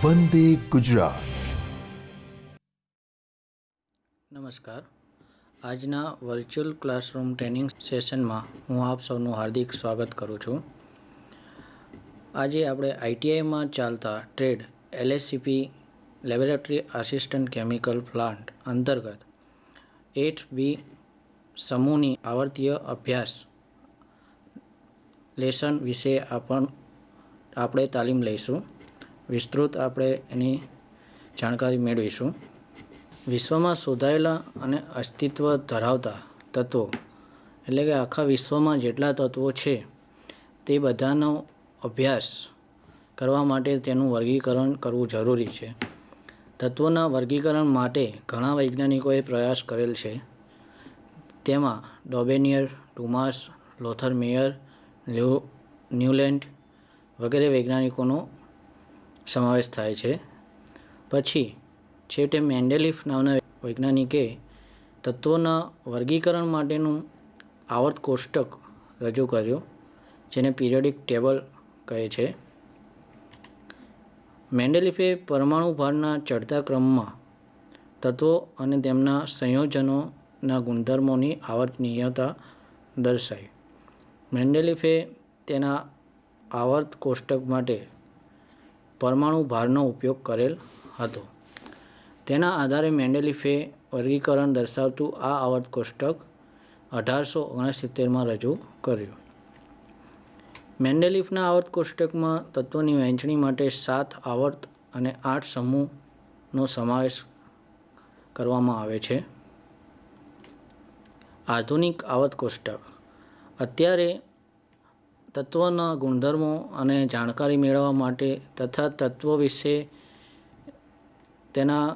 વંદે ગુજરાત. નમસ્કાર. આજના virtual classroom training સેશનમાં હું આપ સૌનું હાર્દિક સ્વાગત કરું છું. આજે આપણે આઈટીઆઈમાં ચાલતા trade LSCP laboratory assistant chemical plant અંતર્ગત 8B સમૂહની આવર્તીય અભ્યાસ લેસન વિશે આપણે તાલીમ લઈશું. વિસ્તૃત આપણે એની જાણકારી મેળવીશું. વિશ્વમાં શોધાયેલા અને અસ્તિત્વ ધરાવતા તત્વો એટલે કે આખા વિશ્વમાં જેટલા તત્વો છે તે બધાનો અભ્યાસ કરવા માટે તેનું વર્ગીકરણ કરવું જરૂરી છે. તત્વોના વર્ગીકરણ માટે ઘણા વૈજ્ઞાનિકોએ પ્રયાસ કરેલ છે. તેમાં ડોબેનિયર, ટુમાસ, લોથર મેયર, ન્યુલેન્ડ વગેરે વૈજ્ઞાનિકોનો સમાવેશ થાય છે. પછી છેવટે મેન્ડેલિફ નામના વૈજ્ઞાનિકે તત્વોના વર્ગીકરણ માટેનું આવર્ત કોષ્ટક રજૂ કર્યું, જેને પીરિયોડિક ટેબલ કહે છે. મેન્ડેલિફે પરમાણુ ભારના ચડતા ક્રમમાં તત્વો અને તેમના સંયોજનોના ગુણધર્મોની આવર્તનીયતા દર્શાવી. મેન્ડેલિફે તેના આવર્ત કોષ્ટક માટે પરમાણુ ભારનો ઉપયોગ કરેલ હતો. તેના આધારે મેન્ડેલિફે વર્ગીકરણ દર્શાવતું આ આવર્ત કોષ્ટક 1869માં રજૂ કર્યું. મેન્ડેલિફના આવર્ત કોષ્ટકમાં તત્વોની વહેંચણી માટે 7 આવર્ત અને 8 સમૂહનો સમાવેશ કરવામાં આવે છે. આધુનિક આવર્ત કોષ્ટક અત્યારે તત્વના ગુણધર્મો અને જાણકારી મેળવવા માટે તથા તત્વો વિશે તેના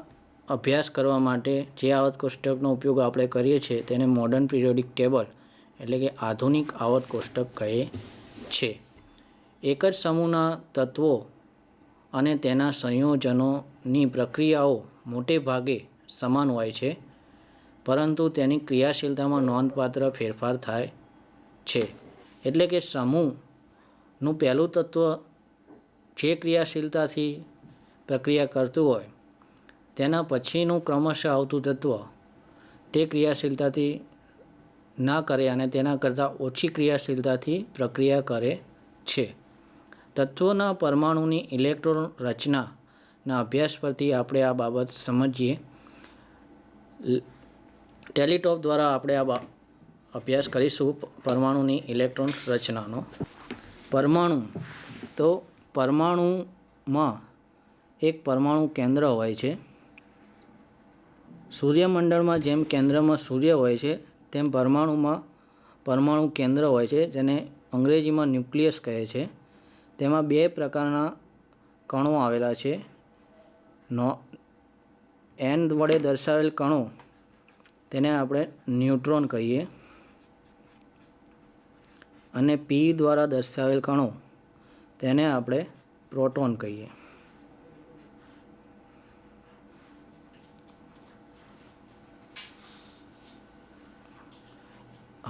અભ્યાસ કરવા માટે જે આવર્ત કોષ્ટકનો ઉપયોગ આપણે કરીએ છીએ તેને મોડર્ન પીરિયોડિક ટેબલ એટલે કે આધુનિક આવર્ત કોષ્ટક કહે છે. એક જ સમૂહના તત્વો અને તેના સંયોજનોની પ્રક્રિયાઓ મોટે ભાગે સમાન હોય છે, પરંતુ તેની ક્રિયાશીલતામાં નોંધપાત્ર ફેરફાર થાય છે. એટલે કે સમૂહનું પહેલું તત્વ જે ક્રિયાશીલતાથી પ્રક્રિયા કરતું હોય તેના પછીનું ક્રમશઃ આવતું તત્વ તે ક્રિયાશીલતાથી ના કરે અને તેના કરતાં ઓછી ક્રિયાશીલતાથી પ્રક્રિયા કરે છે. તત્વોના પરમાણુની ઇલેક્ટ્રોન રચનાના અભ્યાસ પરથી આપણે આ બાબત સમજીએ. ટેલિટોપ દ્વારા આપણે આ અભ્યાસ કરીશું પરમાણુની ઇલેક્ટ્રોન રચનાનો. પરમાણુ તો પરમાણુમાં એક પરમાણુ કેન્દ્ર હોય છે. સૂર્યમંડળમાં જેમ કેન્દ્રમાં સૂર્ય હોય છે તેમ પરમાણુમાં પરમાણુ કેન્દ્ર હોય છે, જેને અંગ્રેજીમાં ન્યુક્લિયસ કહે છે. તેમાં 2 પ્રકારના કણો આવેલા છે. N વડે દર્શાવેલ કણો તેને આપણે ન્યુટ્રોન કહીએ અને P દ્વારા દર્શાવેલ કણો તેને આપણે પ્રોટોન કહીએ.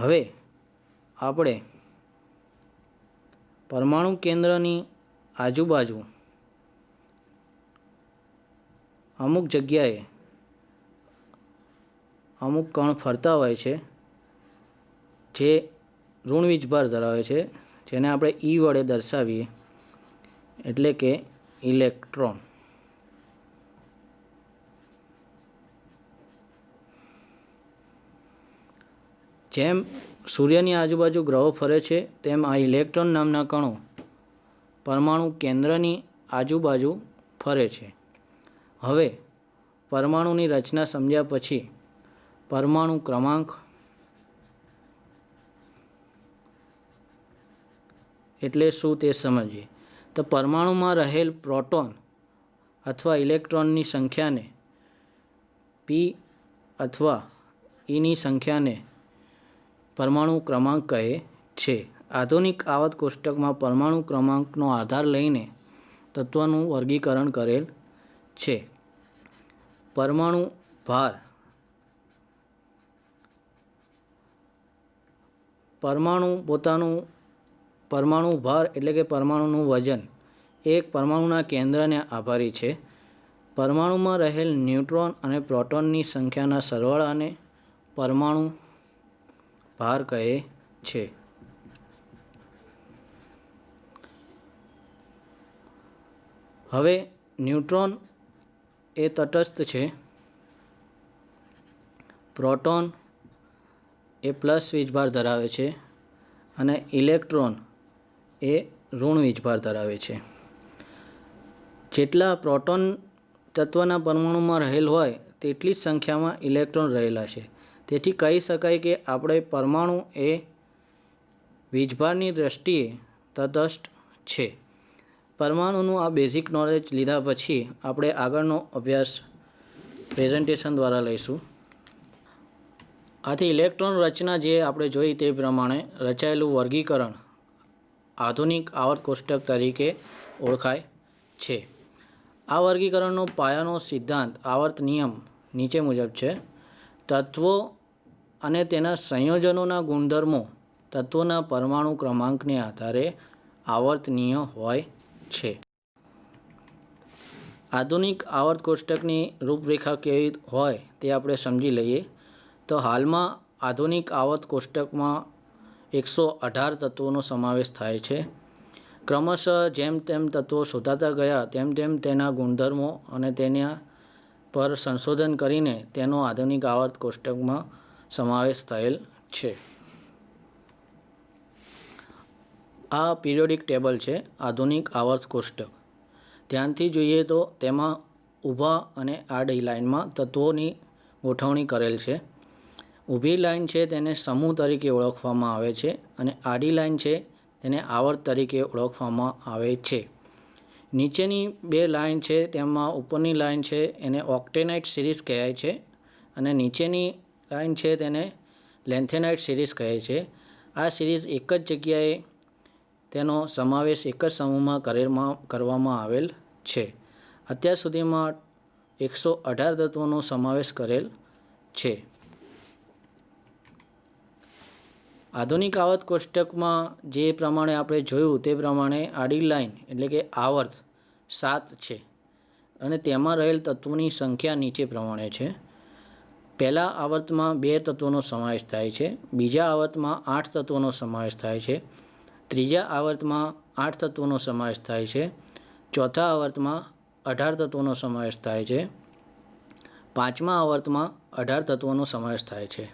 હવે આપણે પરમાણુ કેન્દ્રની આજુબાજુ અમુક જગ્યાએ અમુક કણ ફરતા હોય છે જે ઋણ વીજભાર ધરાવે છે, જેને આપણે E વડે દર્શાવીએ એટલે કે ઇલેક્ટ્રોન. જેમ સૂર્યની આજુબાજુ ગ્રહો ફરે છે તેમ આ ઇલેક્ટ્રોન નામના કણો પરમાણુ કેન્દ્રની આજુબાજુ ફરે છે. હવે પરમાણુની રચના સમજ્યા પછી પરમાણુ ક્રમાંક એટલે શું તે સમજીએ. તો પરમાણુમાં રહેલ પ્રોટોન અથવા ઇલેક્ટ્રોનની સંખ્યાને P અથવા Eની સંખ્યાને પરમાણુ ક્રમાંક કહે છે. આધુનિક આવર્ત કોષ્ટકમાં પરમાણુ ક્રમાંકનો આધાર લઈને તત્વનું વર્ગીકરણ કરેલ છે. પરમાણુ ભાર પરમાણુ ભાર એટલે કે પરમાણુનું વજન એક પરમાણુના કેન્દ્રને આભારી છે. પરમાણુમાં રહેલ ન્યુટ્રોન અને પ્રોટોનની સંખ્યાના સરવાળાને પરમાણુ ભાર કહે છે. હવે ન્યુટ્રોન એ તટસ્થ છે, પ્રોટોન એ પ્લસ વીજભાર ધરાવે છે અને ઇલેક્ટ્રોન એ ઋણ વીજભાર ધરાવે છે. જેટલા પ્રોટોન તત્વના પરમાણુમાં રહેલ હોય તેટલી જ સંખ્યામાં ઇલેક્ટ્રોન રહેલા છે. તેથી કહી શકાય કે આપણે પરમાણુ એ વીજભારની દ્રષ્ટિએ તટસ્થ છે. પરમાણુનું આ બેઝિક નોલેજ લીધા પછી આપણે આગળનો અભ્યાસ પ્રેઝન્ટેશન દ્વારા લઈશું. આથી ઇલેક્ટ્રોન રચના જે આપણે જોઈ તે પ્રમાણે રચાયેલું વર્ગીકરણ આધુનિક આવર્ત કોષ્ટક તરીકે ઓળખાય છે. આ વર્ગીકરણનો પાયાનો સિદ્ધાંત આવર્ત નિયમ નીચે મુજબ છે. તત્વો અને તેના સંયોજનોના ગુણધર્મો તત્વોના પરમાણુ ક્રમાંકને આધારે આવર્તનીય હોય છે. આધુનિક આવર્ત કોષ્ટકની રૂપરેખા કેવી હોય તે આપણે સમજી લઈએ. તો હાલમાં આધુનિક આવર્ત કોષ્ટકમાં 118 તત્વોનો સમાવેશ થાય છે. ક્રમશઃ જેમ તેમ તત્વો શોધાતા ગયા તેમ તેમ તેના ગુણધર્મો અને તેના પર સંશોધન કરીને તેનો આધુનિક આવર્ત કોષ્ટકમાં સમાવેશ થયેલ છે. આ પિરિયોડિક ટેબલ છે આધુનિક આવર્ત કોષ્ટક. ધ્યાનથી જોઈએ તો તેમાં ઊભા અને આડી લાઇનમાં તત્વોની ગોઠવણી કરેલ છે. ઊભી લાઇન છે તેને સમૂહ તરીકે ઓળખવામાં આવે છે અને આડી લાઇન છે તેને આવર્ત તરીકે ઓળખવામાં આવે છે. નીચેની બે લાઇન છે તેમાં ઉપરની લાઇન છે એને ઓક્ટેનાઇટ સિરીઝ કહેવાય છે અને નીચેની લાઇન છે તેને લેન્થેનાઇટ સિરીઝ કહે છે. આ સિરીઝ એક જ જગ્યાએ તેનો સમાવેશ એક જ સમૂહમાં કરવામાં આવેલ છે. અત્યાર સુધીમાં 118 તત્વોનો સમાવેશ કરેલ છે. આધુનિક આવર્ત કોષ્ટકમાં જે પ્રમાણે આપણે જોયું તે પ્રમાણે આડી લાઇન એટલે કે આવર્ત 7 છે અને તેમાં રહેલ તત્વોની સંખ્યા નીચે પ્રમાણે છે. પહેલા આવર્તમાં 2 તત્વોનો સમાવેશ થાય છે, બીજા આવર્તમાં 8 તત્વોનો સમાવેશ થાય છે, ત્રીજા આવર્તમાં 8 તત્વોનો સમાવેશ થાય છે, ચોથા આવર્તમાં 18 તત્વોનો સમાવેશ થાય છે, પાંચમા આવર્તમાં 18 તત્વોનો સમાવેશ થાય છે,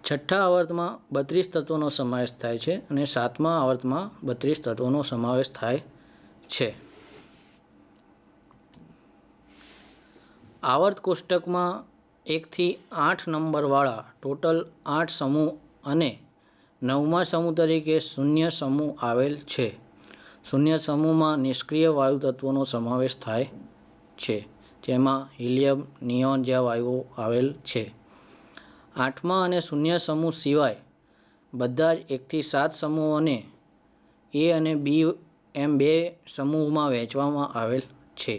છઠ્ઠા આવર્તમાં 32 તત્વોનો સમાવેશ થાય છે અને સાતમા આવર્તમાં 32 તત્વોનો સમાવેશ થાય છે. આવર્ત કોષ્ટકમાં 1 થી 8 નંબરવાળા ટોટલ 8 સમૂહ અને 9મા સમૂહ તરીકે શૂન્ય સમૂહ આવેલ છે. શૂન્ય સમૂહમાં નિષ્ક્રિય વાયુ તત્વોનો સમાવેશ થાય છે, જેમાં હિલિયમ, નિયોન જેવા વાયુઓ આવેલ છે. 8મા અને શૂન્ય સમૂહ સિવાય બધા જ 1 થી 7 સમૂહોને એ અને બી એમ 2 સમૂહમાં વહેંચવામાં આવેલ છે.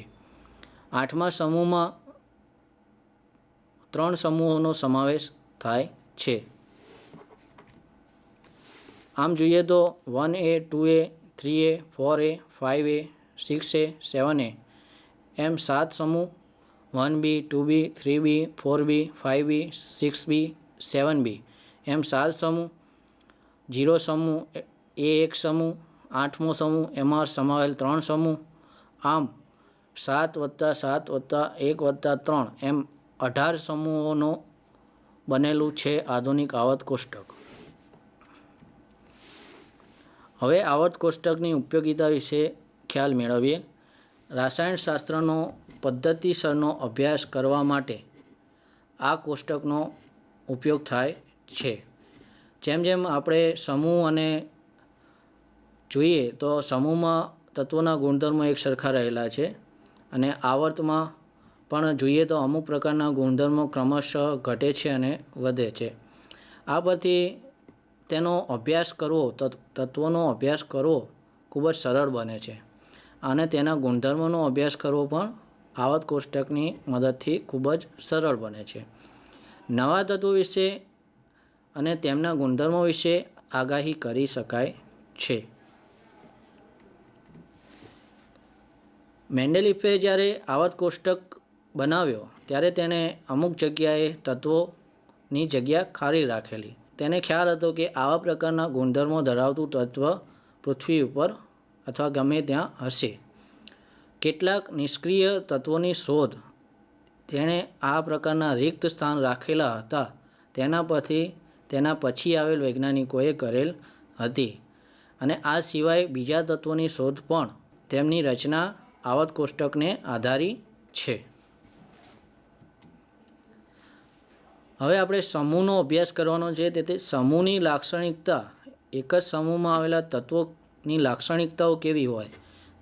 8મા સમૂહમાં 3 સમૂહોનો સમાવેશ થાય છે. આમ જોઈએ તો 1A, 2A, 3A, 4A, 5A, 6A, 7A એમ 7 સમૂહ, 1B, 2B, 3B, 4B, 5B, 6B, 7B એમ 7 સમૂહ, 0 સમૂહ એ 1 સમૂહ, 8મો સમૂહ એમાં સમાવેલ 3 સમૂહ. આમ 7 + 7 + 1 + 3 એમ 18 સમૂહોનો બનેલું છે આધુનિક આવર્ત કોષ્ટક. હવે આવર્ત કોષ્ટકની ઉપયોગિતા વિશે ખ્યાલ મેળવીએ. રસાયણશાસ્ત્રનો પદ્ધતિસરનો અભ્યાસ કરવા માટે આ કોષ્ટકનો ઉપયોગ થાય છે. જેમ જેમ આપણે સમૂહ અને જોઈએ તો સમૂહમાં તત્વોના ગુણધર્મો એક સરખા રહેલા છે અને આવર્તમાં પણ જોઈએ તો અમુક પ્રકારના ગુણધર્મો ક્રમશઃ ઘટે છે અને વધે છે. આ પરથી તેનો અભ્યાસ કરવો, તત્વોનો અભ્યાસ કરવો ખૂબ જ સરળ બને છે અને તેના ગુણધર્મોનો અભ્યાસ કરવો પણ આવર્ત કોષ્ટકની મદદથી ખૂબ જ સરળ બને છે. નવા તત્વો વિશે અને તેમના ગુણધર્મો વિશે આગાહી કરી શકાય છે. મેન્ડેલિફે જ્યારે આવર્ત કોષ્ટક બનાવ્યો ત્યારે તેને અમુક જગ્યાએ તત્વોની જગ્યા ખાલી રાખેલી. તેને ખ્યાલ હતો કે આવા પ્રકારના ગુણધર્મો ધરાવતું તત્વ પૃથ્વી ઉપર અથવા ગમે ત્યાં હશે. કેટલાક નિષ્ક્રિય તત્વોની શોધ તેણે આ પ્રકારના રિક્ત સ્થાન રાખેલા હતા તેના પછી આવેલ વૈજ્ઞાનિકોએ કરેલ હતી, અને આ સિવાય બીજા તત્વોની શોધ પણ તેમની રચના આવર્ત કોષ્ટકને આધારી છે. હવે આપણે સમૂહનો અભ્યાસ કરવાનો છે. તેથી સમૂહની લાક્ષણિકતા, એક જ સમૂહમાં આવેલા તત્વોની લાક્ષણિકતાઓ કેવી હોય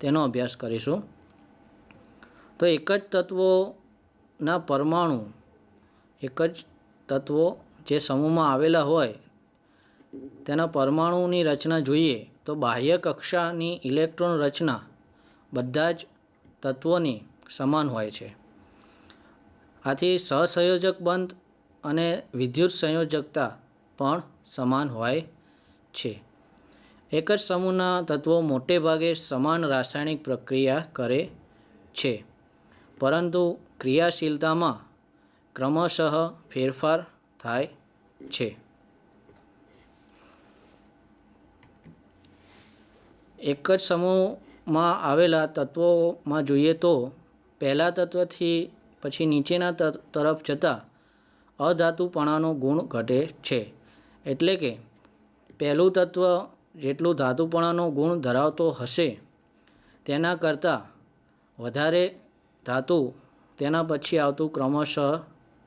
તેનો અભ્યાસ કરીશું. તો એક જ તત્વોના પરમાણુ, એક જ તત્વો જે સમૂહમાં આવેલા હોય તેના પરમાણુની રચના જોઈએ તો બાહ્ય કક્ષાની ઇલેક્ટ્રોન રચના બધા જ તત્વોની સમાન હોય છે. આથી સહસંયોજક બંધ અને વિદ્યુત સંયોજકતા પણ સમાન હોય છે. એક જ સમૂહના તત્વો મોટે ભાગે સમાન રાસાયણિક પ્રક્રિયા કરે છે, પરંતુ ક્રિયાશીલતામાં ક્રમશઃ ફેરફાર થાય છે. એક જ સમૂહમાં આવેલા તત્વોમાં જોઈએ તો પહેલા તત્વથી પછી નીચેના તરફ જતાં અધાતુપણાનો ગુણ ઘટે છે. એટલે કે પહેલું તત્વ જેટલું ધાતુપણાનો ગુણ ધરાવતો હશે તેના કરતાં વધારે ધાતુ તેના પછી આવતું ક્રમશઃ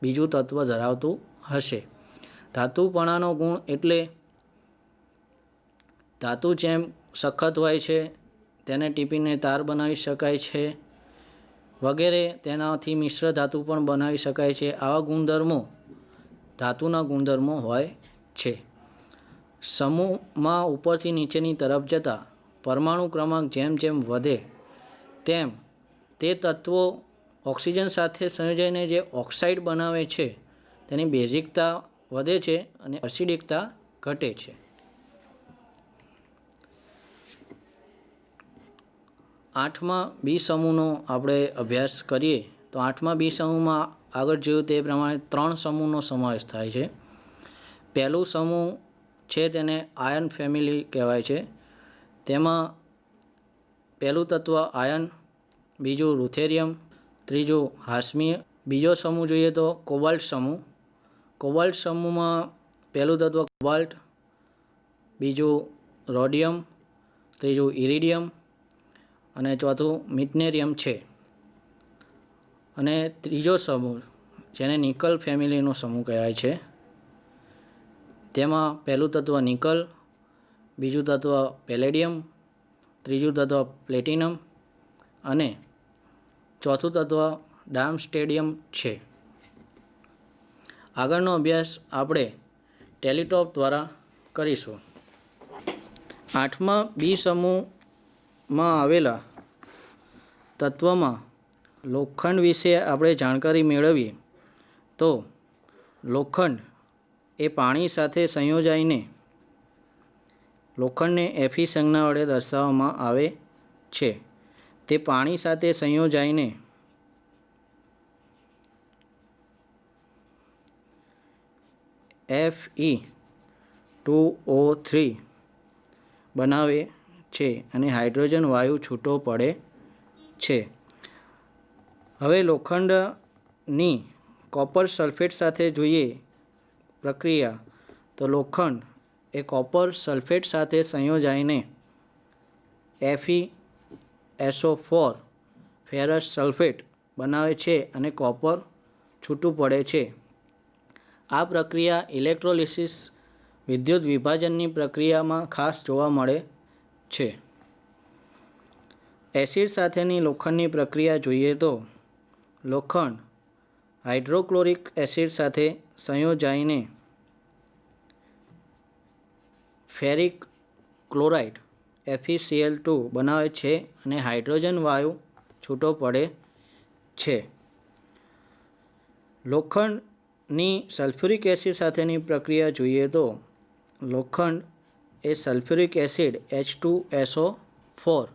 બીજું તત્વ ધરાવતું હશે. ધાતુપણાનો ગુણ એટલે ધાતુ જેમ સખત હોય છે તેને ટીપીને તાર બનાવી શકાય છે વગેરે, તેનાથી મિશ્ર ધાતુ પણ બનાવી શકાય છે. આવા ગુણધર્મો ધાતુના ગુણધર્મો હોય છે. સમૂહમાં ઉપરથી નીચેની તરફ જતાં પરમાણુ ક્રમાંક જેમ જેમ વધે તેમ તે તત્વો ઓક્સિજન સાથે સંયોજાઈને જે ઓક્સાઇડ બનાવે છે તેની બેઝિકતા વધે છે અને એસિડિકતા ઘટે છે. આઠમા બી સમૂહનો આપણે અભ્યાસ કરીએ તો આઠમા બી સમૂહમાં આગળ જોયું તે પ્રમાણે 3 સમૂહનો સમાવેશ થાય છે. પહેલું સમૂહ છે તેને આયન ફેમિલી કહેવાય છે. તેમાં પહેલું તત્વ આયન, બીજું રુથેરિયમ, ત્રીજું હાસ્મીય. બીજો સમૂહ જોઈએ તો કોબાલ્ટ સમૂહ. કોબાલ્ટ સમૂહમાં પહેલું તત્વ કોબાલ્ટ, બીજું રોડિયમ, ત્રીજું ઇરિડિયમ અને ચોથું મિટનેરિયમ છે. અને ત્રીજો સમૂહ જેને નિકલ ફેમિલીનો સમૂહ કહેવાય છે તેમાં પહેલું તત્વ નિકલ, બીજું તત્વ પેલેડિયમ, ત્રીજું તત્વ પ્લેટિનમ અને ચોથું તત્વ ડાર્મસ્ટેડિયમ છે. આગળનો અભ્યાસ આપણે ટેલિટોપ દ્વારા કરીશું. આઠમા બી સમૂહમાં આવેલા તત્વમાં લોખંડ વિશે આપણે જાણકારી મેળવીએ તો લોખંડ એ પાણી સાથે સંયોજાઈને લોખંડને Fe સંજ્ઞા વડે દર્શાવવામાં આવે છે. તે પાણી સાથે સંયોજાઈને Fe2O3 બનાવે છે અને હાઇડ્રોજન વાયુ છૂટો પડે છે. હવે લોખંડની કોપર સલ્ફેટ સાથે જોઈએ પ્રક્રિયા તો લોખંડ એ કોપર સલ્ફેટ સાથે સંયોજાઈને FeSO4 ફેરસ સલ્ફેટ બનાવે છે અને કોપર છૂટું પડે છે. આ પ્રક્રિયા ઇલેક્ટ્રોલિસિસ વિદ્યુત વિભાજનની પ્રક્રિયામાં ખાસ જોવા મળે છે. એસિડ સાથેની લોખંડની પ્રક્રિયા જોઈએ તો લોખંડ હાઇડ્રોક્લોરિક એસિડ સાથે સંયોજાઈને ફેરિક ક્લોરાઇડ FeCl2 બનાવે છે અને હાઇડ્રોજન વાયુ છૂટો પડે છે. લોખંડની સલ્ફ્યુરિક એસિડ સાથેની પ્રક્રિયા જોઈએ તો લોખંડ એ સલ્ફ્યુરિક એસિડ H2SO4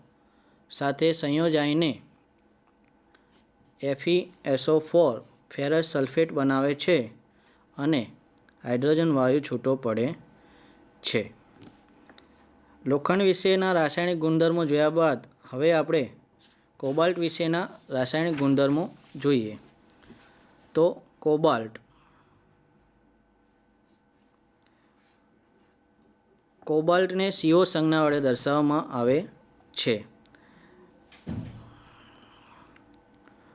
સાથે સંયોજાઈને FeSO4 ફેરસ સલ્ફેટ બનાવે છે અને હાઇડ્રોજન વાયુ છૂટો પડે છે. લોખંડ વિશેના રાસાયણિક ગુણધર્મો જોયા બાદ હવે આપણે કોબાલ્ટ વિશેના રાસાયણિક ગુણધર્મો જોઈએ. તો કોબાલ્ટને CO સંજ્ઞા વડે દર્શાવવામાં આવે છે.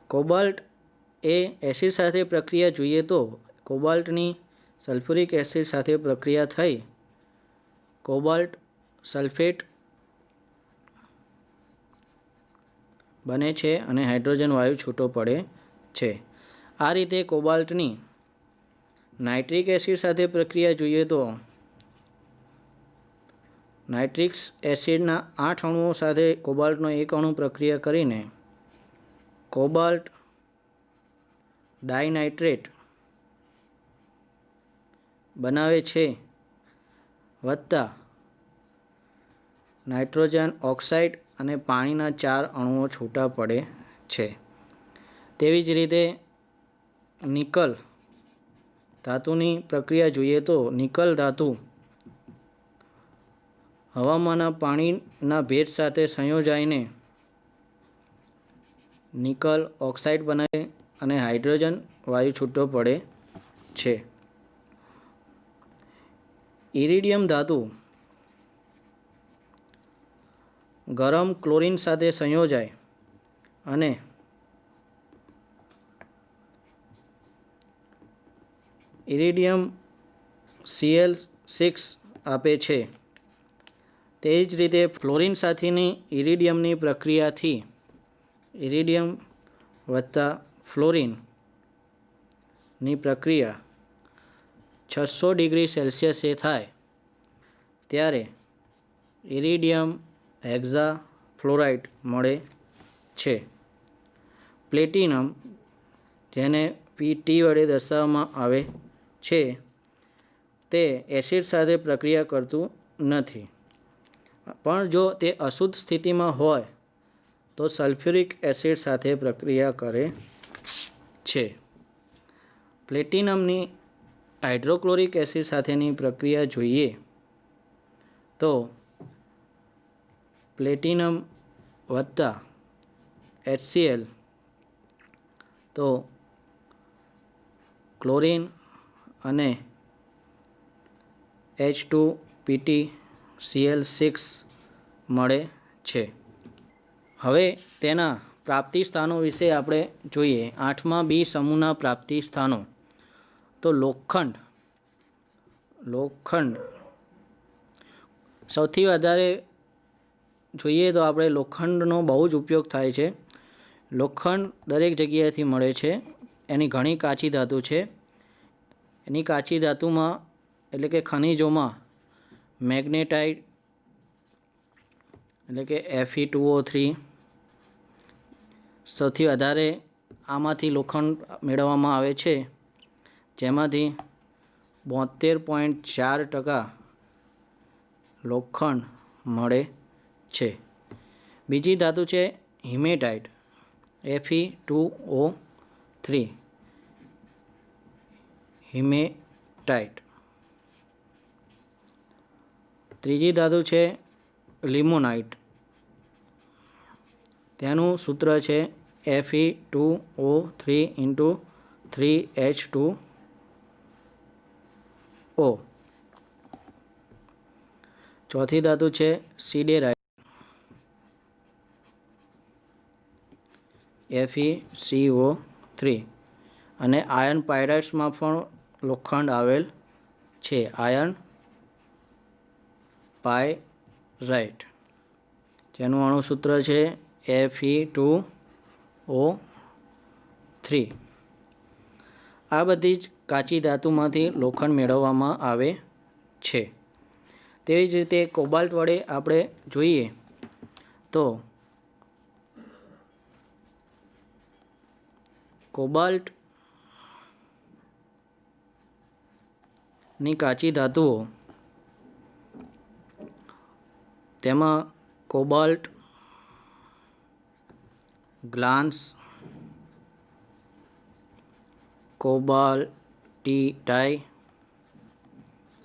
કોબાલ્ટ એ એસિડ સાથે પ્રક્રિયા જોઈએ તો કોબાલ્ટની સલ્ફ્યુરિક એસિડ સાથે પ્રક્રિયા થઈ કોબાલ્ટ સલ્ફેટ બને છે અને હાઇડ્રોજન વાયુ છૂટો પડે છે. આ રીતે કોબાલ્ટની નાઇટ્રિક એસિડ સાથે પ્રક્રિયા જોઈએ તો નાઇટ્રિક એસિડના 8 અણુઓ સાથે કોબાલ્ટનો એક અણુ પ્રક્રિયા કરીને કોબાલ્ટ ડાયનાઇટ્રેટ બનાવે છે વત્તા નાઇટ્રોજન ઓક્સાઇડ અને પાણીના 4 અણુઓ છૂટા પડે છે. તેવી જ રીતે નિકલ ધાતુની પ્રક્રિયા જોઈએ તો નિકલ ધાતુ હવામાંના પાણીના ભેજ સાથે સંયોજાઈને નિકલ ઓક્સાઇડ બનાવે અને હાઇડ્રોજન વાયુ છૂટો પડે છે. ઇરિડિયમ ધાતુ ગરમ ક્લોરીન સાથે સંયોજાય અને ઇરિડિયમ Cl6 આપે છે. તે જ રીતે ફ્લોરિન સાથેની ઇરિડિયમની પ્રક્રિયાથી ઇરિડિયમ વત્તા ફ્લોરિનની પ્રક્રિયા 600 ડિગ્રી સેલ્સિયસે થાય ત્યારે ઇરિડિયમ હેક્ઝા ફ્લોરાઇડ મળે છે. પ્લેટિનમ જેને Pt વડે દર્શાવવામાં આવે છે તે એસિડ સાથે પ્રક્રિયા કરતું નથી, પણ જો તે અશુદ્ધ સ્થિતિમાં હોય તો સલ્ફ્યુરિક એસિડ સાથે પ્રક્રિયા કરે છે. પ્લેટિનમની હાઇડ્રોક્લોરિક એસિડ સાથેની પ્રક્રિયા જોઈએ તો પ્લેટિનમ વત્તા HCl તો ક્લોરીન અને H2PtCl6 મળે છે. હવે તેના પ્રાપ્તિ સ્થાનો વિશે આપણે જોઈએ. 8મા બી સમૂહના પ્રાપ્તિ સ્થાનો. તો લોખંડ સૌથી વધારે જોઈએ તો આપણે લોખંડનો બહુ જ ઉપયોગ થાય છે. લોખંડ દરેક જગ્યાએથી મળે છે. એની ઘણી કાચી ધાતુ છે. એની કાચી ધાતુમાં એટલે કે ખનિજોમાં મેગ્નેટાઇટ એટલે કે Fe2O3 સૌથી વધારે આમાંથી લોખંડ મેળવવામાં આવે છે, જેમાંથી 72.4% લોખંડ મળે છે. બીજી ધાતુ છે હિમેટાઇટ Fe2O3 હિમેટાઇટ. ત્રીજી ધાતુ છે લિમોનાઇટ. તેનું સૂત્ર છે Fe2O3 × 3H2O. ચોથી ધાતુ છે સિડેરાઇટ FeCO3 અને આયર્ન પાયરાઇટ્સમાં પણ લોખંડ આવેલ છે. આયર્ન પાયરાઇટ જેનું અણુસૂત્ર છે Fe2O3. આ બધી જ કાચી ધાતુમાંથી લોખંડ મેળવવામાં આવે છે. તેવી જ રીતે કોબાલ્ટ વડે આપણે જોઈએ તો કોબાલ્ટની કાચી ધાતુઓ તેમાં કોબાલ્ટ ગ્લાન્સ કોબાલ્ટિટાઇ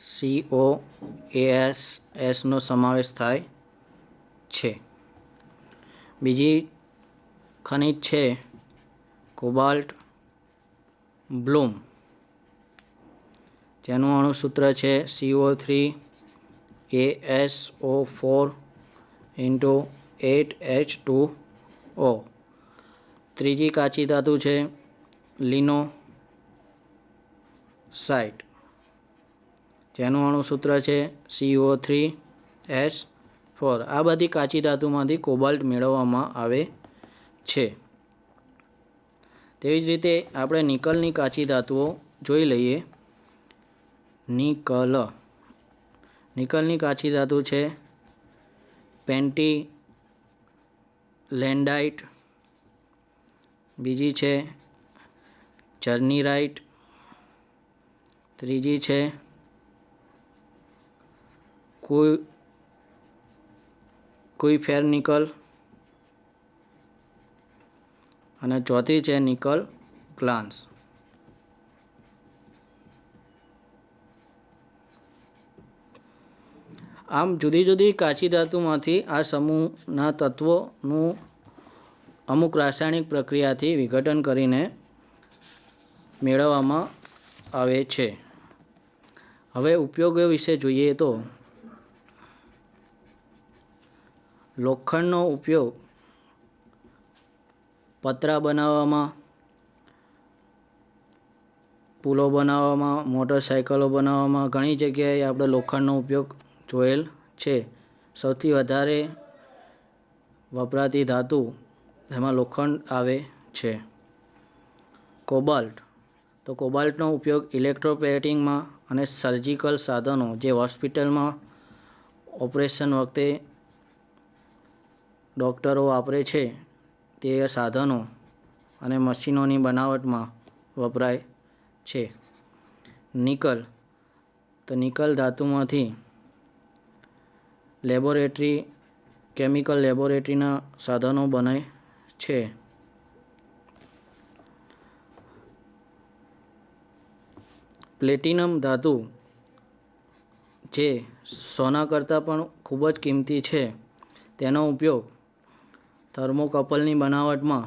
COASS નો સમાવેશ થાય છે. બીજી ખનિજ છે કોબાલ્ટ બ્લૂમ, જેનું અણુસૂત્ર છે CO3ASO4 8H2O. ત્રીજી કાચી ધાતુ છે લિનોસાઇટ, જેનું અણુસૂત્ર છે CO3S4. આ બધી કાચી ધાતુમાંથી કોબાલ્ટ મેળવવામાં આવે છે. તેવી જ રીતે આપણે નિકલની કાચી ધાતુઓ જોઈ લઈએ. નિકલની કાચી ધાતુ છે પેન્ટીલેન્ડાઇટ, બીજી છે ચર્નીરાઇટ, ત્રીજી છે કુઇફેર નિકલ અને ચોથી છે નિકલ ગ્લાન્સ. આમ જુદી જુદી કાચી ધાતુમાંથી આ સમૂહના તત્વોનું અમુક રાસાયણિક પ્રક્રિયાથી વિઘટન કરીને મેળવવામાં આવે છે. હવે ઉપયોગો વિશે જોઈએ તો લોખંડનો ઉપયોગ પતરા બનાવવામાં, પુલો બનાવવામાં, મોટરસાયકલો બનાવવામાં ઘણી જગ્યાએ આપણે લોખંડનો ઉપયોગ જોયેલ છે. સૌથી વધારે વપરાતી ધાતુ એમાં લોખંડ આવે છે. કોબાલ્ટ, તો કોબાલ્ટનો ઉપયોગ ઇલેક્ટ્રોપ્લેટિંગમાં અને સર્જિકલ સાધનો, જે હોસ્પિટલમાં ઓપરેશન વખતે ડૉક્ટરો વાપરે છે તે સાધનો અને મશીનોની બનાવટમાં વપરાય છે. નિકલ, તો નિકલ ધાતુમાંથી કેમિકલ લેબોરેટરીના સાધનો બને છે. પ્લેટિનમ ધાતુ, જે સોના કરતાં પણ ખૂબ જ કિંમતી છે, તેનો ઉપયોગ થર્મોકપલની બનાવટમાં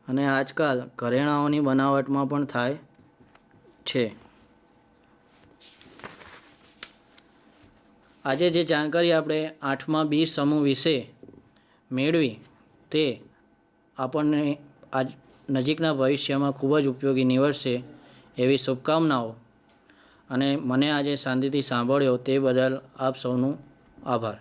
અને આજકાલ ઘરેણાઓની બનાવટમાં પણ થાય છે. આજે જે જાણકારી આપણે 8મા B સમૂહ વિશે મેળવી તે આપણને આજ નજીકના ભવિષ્યમાં ખૂબ જ ઉપયોગી નીવડશે એવી શુભકામનાઓ, અને મને આજે શાંતિથી સાંભળ્યો તે બદલ આપ સૌનો આભાર.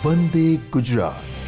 વંદે ગુજરાત.